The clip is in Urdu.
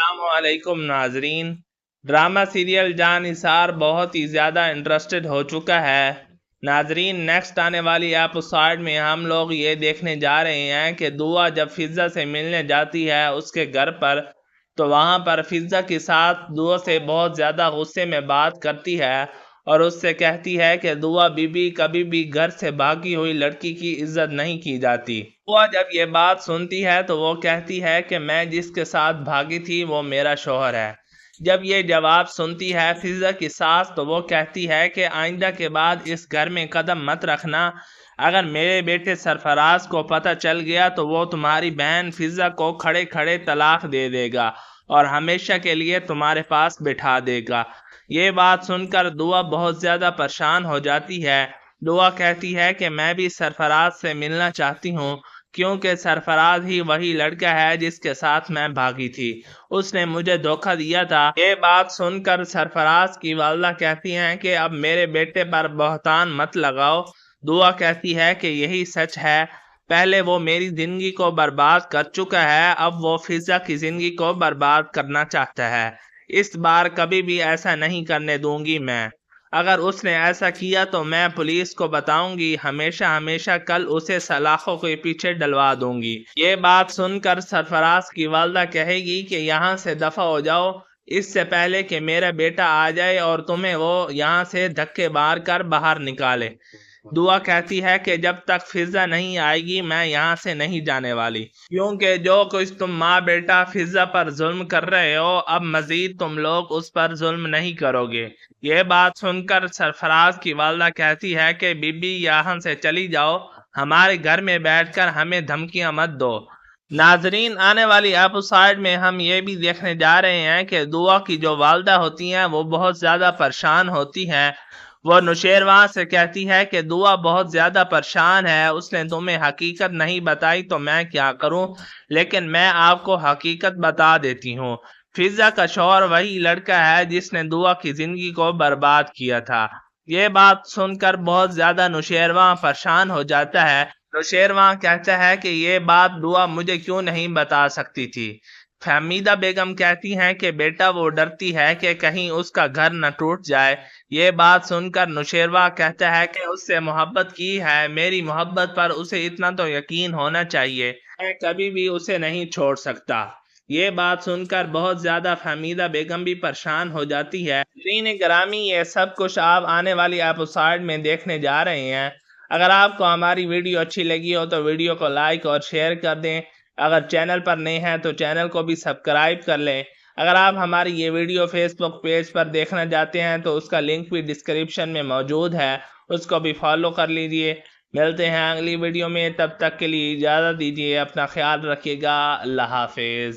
السلام علیکم ناظرین۔ ڈرامہ سیریل جان نثار بہت ہی زیادہ انٹرسٹڈ ہو چکا ہے۔ ناظرین، نیکسٹ آنے والی ایپیسوڈ میں ہم لوگ یہ دیکھنے جا رہے ہیں کہ دعا جب فضا سے ملنے جاتی ہے اس کے گھر پر، تو وہاں پر فضا کے ساتھ دعا سے بہت زیادہ غصے میں بات کرتی ہے اور اس سے کہتی ہے کہ دعا بی بی کبھی بھی گھر سے بھاگی ہوئی لڑکی کی عزت نہیں کی جاتی۔ دعا جب یہ بات سنتی ہے تو وہ کہتی ہے کہ میں جس کے ساتھ بھاگی تھی وہ میرا شوہر ہے۔ جب یہ جواب سنتی ہے فضا کی ساس تو وہ کہتی ہے کہ آئندہ کے بعد اس گھر میں قدم مت رکھنا۔ اگر میرے بیٹے سرفراز کو پتہ چل گیا تو وہ تمہاری بہن فضا کو کھڑے کھڑے طلاق دے دے گا اور ہمیشہ کے لیے تمہارے پاس بٹھا دے گا۔ یہ بات سن کر دعا بہت زیادہ پریشان ہو جاتی ہے۔ دعا کہتی ہے کہ میں بھی سرفراز سے ملنا چاہتی ہوں، کیونکہ سرفراز ہی وہی لڑکا ہے جس کے ساتھ میں بھاگی تھی، اس نے مجھے دھوکہ دیا تھا۔ یہ بات سن کر سرفراز کی والدہ کہتی ہیں کہ اب میرے بیٹے پر بہتان مت لگاؤ۔ دعا کہتی ہے کہ یہی سچ ہے، پہلے وہ میری زندگی کو برباد کر چکا ہے، اب وہ فضا کی زندگی کو برباد کرنا چاہتا ہے۔ اس بار کبھی بھی ایسا نہیں کرنے دوں گی میں۔ اگر اس نے ایسا کیا تو میں پولیس کو بتاؤں گی، ہمیشہ ہمیشہ کل اسے سلاخوں کے پیچھے ڈلوا دوں گی۔ یہ بات سن کر سرفراز کی والدہ کہے گی کہ یہاں سے دفع ہو جاؤ، اس سے پہلے کہ میرا بیٹا آ جائے اور تمہیں وہ یہاں سے دھکے مار کر باہر نکالے۔ دعا کہتی ہے کہ جب تک فضا نہیں آئے گی میں یہاں سے نہیں جانے والی، کیونکہ جو کچھ تم ماں بیٹا فضا پر ظلم کر رہے ہو اب مزید تم لوگ اس پر ظلم نہیں کرو گے۔ یہ بات سن کر سرفراز کی والدہ کہتی ہے کہ بی بی یہاں سے چلی جاؤ، ہمارے گھر میں بیٹھ کر ہمیں دھمکیاں مت دو۔ ناظرین، آنے والی ایپیسوڈ میں ہم یہ بھی دیکھنے جا رہے ہیں کہ دعا کی جو والدہ ہوتی ہیں وہ بہت زیادہ پریشان ہوتی ہیں۔ وہ نوشیروان سے کہتی ہے کہ دعا بہت زیادہ پریشان ہے، اس نے تمہیں حقیقت نہیں بتائی تو میں کیا کروں، لیکن میں آپ کو حقیقت بتا دیتی ہوں، فضا کا شوہر وہی لڑکا ہے جس نے دعا کی زندگی کو برباد کیا تھا۔ یہ بات سن کر بہت زیادہ نوشیروان پریشان ہو جاتا ہے۔ نوشیروان کہتا ہے کہ یہ بات دعا مجھے کیوں نہیں بتا سکتی تھی۔ فہمیدہ بیگم کہتی ہیں کہ بیٹا وہ ڈرتی ہے کہ کہیں اس کا گھر نہ ٹوٹ جائے۔ یہ بات سن کر نوشیروان کہتا ہے کہ اس سے محبت کی ہے، میری محبت پر اسے اتنا تو یقین ہونا چاہیے، میں کبھی بھی اسے نہیں چھوڑ سکتا۔ یہ بات سن کر بہت زیادہ فہمیدہ بیگم بھی پریشان ہو جاتی ہے۔ ناظرین گرامی، یہ سب کچھ آپ آنے والی ایپیسوڈ میں دیکھنے جا رہے ہیں۔ اگر آپ کو ہماری ویڈیو اچھی لگی ہو تو ویڈیو کو لائک اور شیئر کر دیں۔ اگر چینل پر نئے ہیں تو چینل کو بھی سبسکرائب کر لیں۔ اگر آپ ہماری یہ ویڈیو فیس بک پیج پر دیکھنا چاہتے ہیں تو اس کا لنک بھی ڈسکرپشن میں موجود ہے، اس کو بھی فالو کر لیجئے۔ ملتے ہیں اگلی ویڈیو میں، تب تک کے لیے اجازت دیجیے، اپنا خیال رکھیے گا، اللہ حافظ۔